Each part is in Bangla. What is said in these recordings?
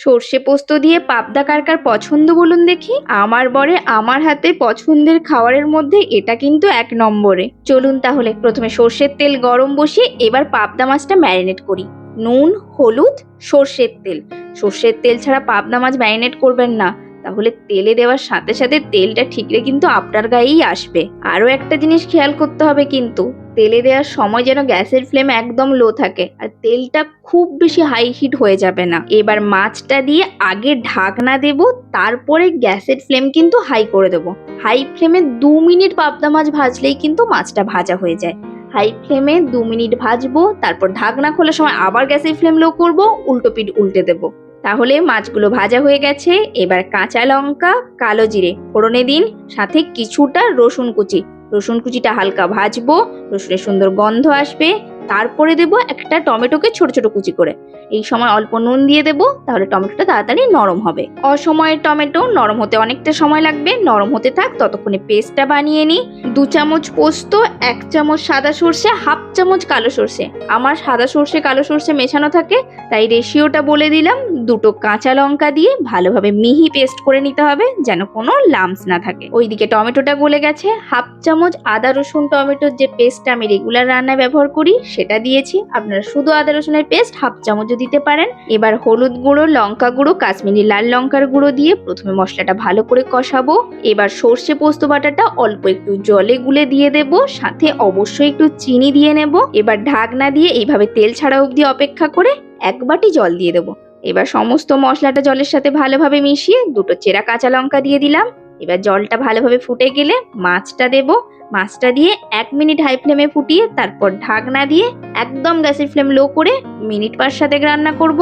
সর্ষে পোস্ত দিয়ে পাবদা কার কার পছন্দ বলুন দেখি। আমার বরে আমার হাতে পছন্দের খাবারের মধ্যে এটা কিন্তু ১ নম্বরে। চলুন তাহলে প্রথমে সর্ষের তেল গরম বসিয়ে এবার পাবদা মাছটা ম্যারিনেট করি। নুন, হলুদ, সর্ষের তেল। সর্ষের তেল ছাড়া পাবদা মাছ ম্যারিনেট করবেন না, তাহলে তেলে দেওয়ার সাথে সাথে তেলটা ঠিকরে কিন্তু আপনার গায়েই আসবে। আরও একটা জিনিস খেয়াল করতে হবে কিন্তু, তেলে দেওয়ার সময় যেন গ্যাসের ফ্লেম একদম লো থাকে আর তেলটা খুব বেশি হাই হিট হয়ে যাবে না। এবার মাছটা দিয়ে আগে ঢাকনা দেব, তারপরে গ্যাসের ফ্লেম কিন্তু হাই করে দেবো। হাই ফ্লেমে ২ মিনিট পাবদা মাছ ভাজলেই কিন্তু মাছটা ভাজা হয়ে যায়। হাই ফ্লেমে ২ মিনিট ভাজবো, তারপর ঢাকনা খোলার সময় আবার গ্যাসের ফ্লেম লো করবো, উল্টো পিঠ উল্টে দেবো। তাহলে মাছগুলো ভাজা হয়ে গেছে। এবার কাঁচা লঙ্কা, কালো জিরে ফোড়নে দিন, সাথে কিছুটা রসুন কুচি। রসুন কুচিটা হালকা ভাজবো, রসুনের সুন্দর গন্ধ আসবে। তারপরে দেবো একটা টমেটোকে ছোট ছোট কুচি করে। এই সময় অল্প নুন দিয়ে দেবো, তাহলে টমেটোটা তাড়াতাড়ি নরম হবে। অসময়ের টমেটো নরম হতে অনেকটা সময় লাগবে, নরম হতে থাক ততক্ষণে পেস্টটা বানিয়ে নিই। ২ চামচ পোস্ত, ১ চামচ সাদা সর্ষে, হাফ চামচ কালো সর্ষে। আমার সাদা সর্ষে কালো সর্ষে মেশানো থাকে, তাই রেশিওটা বলে দিলাম। ২টো কাঁচা লঙ্কা দিয়ে ভালোভাবে মিহি পেস্ট করে নিতে হবে, যেন কোনো লাম্পস না থাকে। ওইদিকে টমেটোটা গলে গেছে। হাফ চামচ আদা রসুন টমেটোর যে পেস্টটা আমি রেগুলার রান্নায় ব্যবহার করি সেটা দিয়েছি। আপনারা শুধু আদা রসুনের পেস্ট হাফ চামচও দিতে পারেন। এবার হলুদ গুঁড়ো, লঙ্কা গুঁড়ো, কাশ্মীরি লাল লঙ্কার গুঁড়ো দিয়ে প্রথমে মশলাটা ভালো করে কষাবো। এবার সর্ষে পোস্ত বাটাটা অল্প একটু জলে গুলে দিয়ে দেব, সাথে অবশ্যই একটু চিনি দিয়ে নেব। এবার ঢাকনা দিয়ে এইভাবে তেল ছাড়া অবধি অপেক্ষা করে ১ বাটি জল দিয়ে দেবো। এবার সমস্ত মশলাটা জলের সাথে ভালোভাবে মিশিয়ে ২টো চেরা কাঁচা লঙ্কা দিয়ে দিলাম। এবার জলটা ভালোভাবে ফুটে গেলে মাছটা দেব। মাছটা দিয়ে ১ মিনিট হাই ফ্লেমে ফুটিয়ে তারপর ঢাকনা দিয়ে একদম গ্যাসের ফ্লেম লো করে মিনিট ৫ রান্না করব।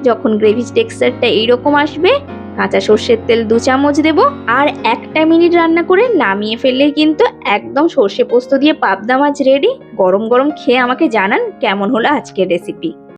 যখন গ্রেভি টেক্সচারটা এইরকম আসবে, কাঁচা সর্ষের তেল ২ চামচ দেব। আর ১টা মিনিট রান্না করে নামিয়ে ফেললেই কিন্তু একদম সর্ষে পোস্ত দিয়ে পাবদা মাছ রেডি। গরম গরম খেয়ে আমাকে জানান কেমন হলো আজকের রেসিপি।